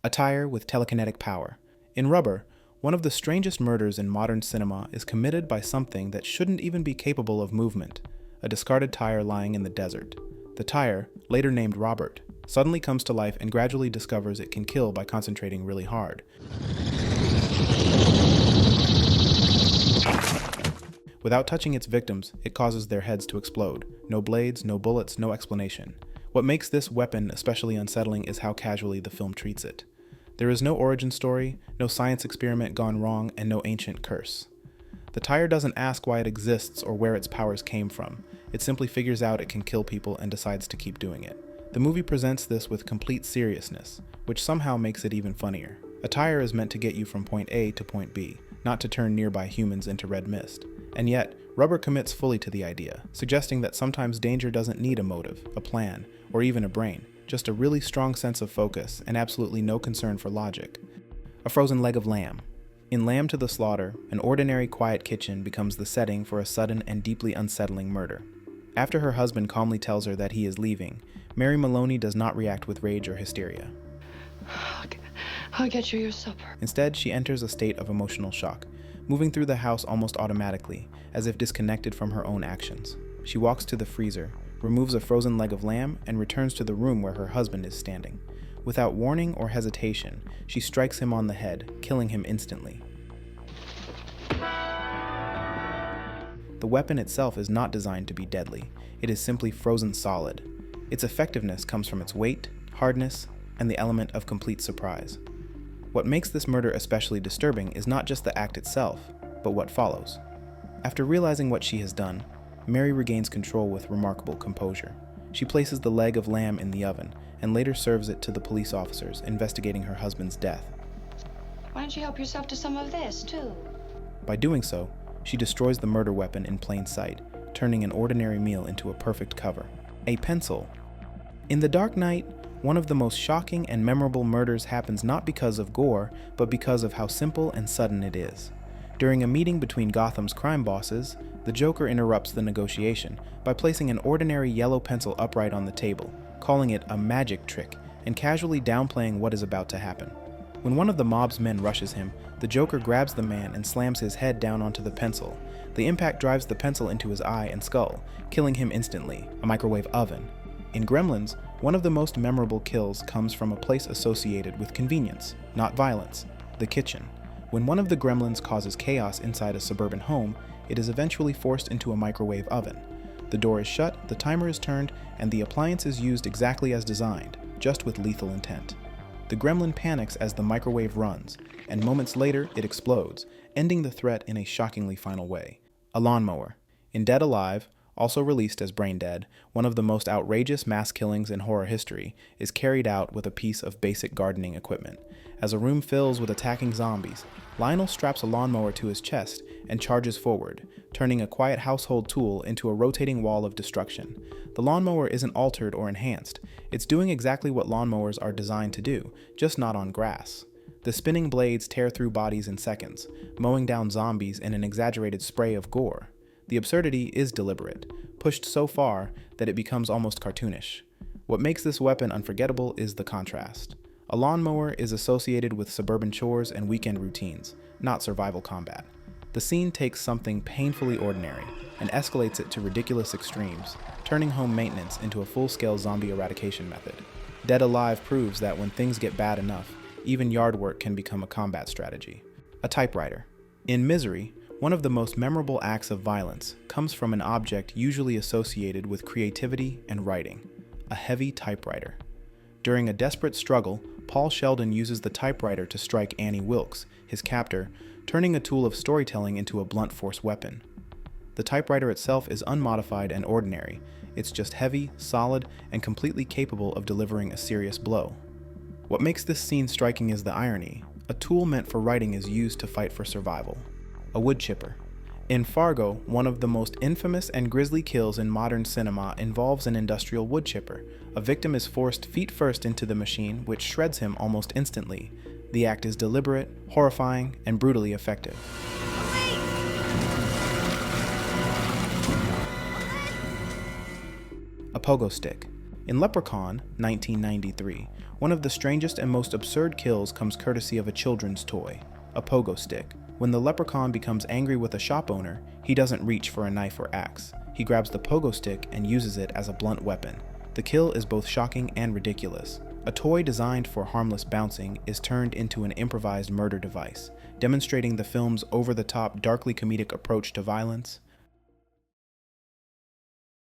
A tire with telekinetic power. In Rubber, one of the strangest murders in modern cinema is committed by something that shouldn't even be capable of movement, a discarded tire lying in the desert. The tire, later named Robert, suddenly comes to life and gradually discovers it can kill by concentrating really hard. Without touching its victims, it causes their heads to explode. No blades, no bullets, no explanation. What makes this weapon especially unsettling is how casually the film treats it. There is no origin story, no science experiment gone wrong, and no ancient curse. The tire doesn't ask why it exists or where its powers came from. It simply figures out it can kill people and decides to keep doing it. The movie presents this with complete seriousness, which somehow makes it even funnier. A tire is meant to get you from point A to point B, not to turn nearby humans into red mist. And yet, Rubber commits fully to the idea, suggesting that sometimes danger doesn't need a motive, a plan, or even a brain, just a really strong sense of focus and absolutely no concern for logic. A frozen leg of lamb. In Lamb to the Slaughter, an ordinary quiet kitchen becomes the setting for a sudden and deeply unsettling murder. After her husband calmly tells her that he is leaving, Mary Maloney does not react with rage or hysteria. I'll get you your supper. Instead, she enters a state of emotional shock, moving through the house almost automatically, as if disconnected from her own actions. She walks to the freezer, removes a frozen leg of lamb, and returns to the room where her husband is standing. Without warning or hesitation, she strikes him on the head, killing him instantly. The weapon itself is not designed to be deadly. It is simply frozen solid. Its effectiveness comes from its weight, hardness, and the element of complete surprise. What makes this murder especially disturbing is not just the act itself, but what follows. After realizing what she has done, Mary regains control with remarkable composure. She places the leg of lamb in the oven and later serves it to the police officers investigating her husband's death. Why don't you help yourself to some of this, too? By doing so, she destroys the murder weapon in plain sight, turning an ordinary meal into a perfect cover. A pencil. In The Dark Knight, one of the most shocking and memorable murders happens not because of gore, but because of how simple and sudden it is. During a meeting between Gotham's crime bosses, the Joker interrupts the negotiation by placing an ordinary yellow pencil upright on the table, calling it a magic trick, and casually downplaying what is about to happen. When one of the mob's men rushes him, the Joker grabs the man and slams his head down onto the pencil. The impact drives the pencil into his eye and skull, killing him instantly, a microwave oven. In Gremlins, one of the most memorable kills comes from a place associated with convenience, not violence, the kitchen. When one of the gremlins causes chaos inside a suburban home, it is eventually forced into a microwave oven. The door is shut, the timer is turned, and the appliance is used exactly as designed, just with lethal intent. The gremlin panics as the microwave runs, and moments later it explodes, ending the threat in a shockingly final way. A lawnmower. In Dead Alive, also released as Brain Dead, one of the most outrageous mass killings in horror history is carried out with a piece of basic gardening equipment. As a room fills with attacking zombies, Lionel straps a lawnmower to his chest and charges forward, turning a quiet household tool into a rotating wall of destruction. The lawnmower isn't altered or enhanced. It's doing exactly what lawnmowers are designed to do, just not on grass. The spinning blades tear through bodies in seconds, mowing down zombies in an exaggerated spray of gore. The absurdity is deliberate, pushed so far that it becomes almost cartoonish. What makes this weapon unforgettable is the contrast. A lawnmower is associated with suburban chores and weekend routines, not survival combat. The scene takes something painfully ordinary and escalates it to ridiculous extremes, turning home maintenance into a full-scale zombie eradication method. Dead Alive proves that when things get bad enough, even yard work can become a combat strategy. A typewriter. In Misery, one of the most memorable acts of violence comes from an object usually associated with creativity and writing, a heavy typewriter. During a desperate struggle, Paul Sheldon uses the typewriter to strike Annie Wilkes, his captor, turning a tool of storytelling into a blunt force weapon. The typewriter itself is unmodified and ordinary. It's just heavy, solid, and completely capable of delivering a serious blow. What makes this scene striking is the irony. A tool meant for writing is used to fight for survival. A wood chipper. In Fargo, one of the most infamous and grisly kills in modern cinema involves an industrial wood chipper. A victim is forced feet first into the machine, which shreds him almost instantly. The act is deliberate, horrifying, and brutally effective. A pogo stick. In Leprechaun, 1993, one of the strangest and most absurd kills comes courtesy of a children's toy, a pogo stick. When the leprechaun becomes angry with a shop owner, he doesn't reach for a knife or axe. He grabs the pogo stick and uses it as a blunt weapon. The kill is both shocking and ridiculous. A toy designed for harmless bouncing is turned into an improvised murder device, demonstrating the film's over-the-top, darkly comedic approach to violence.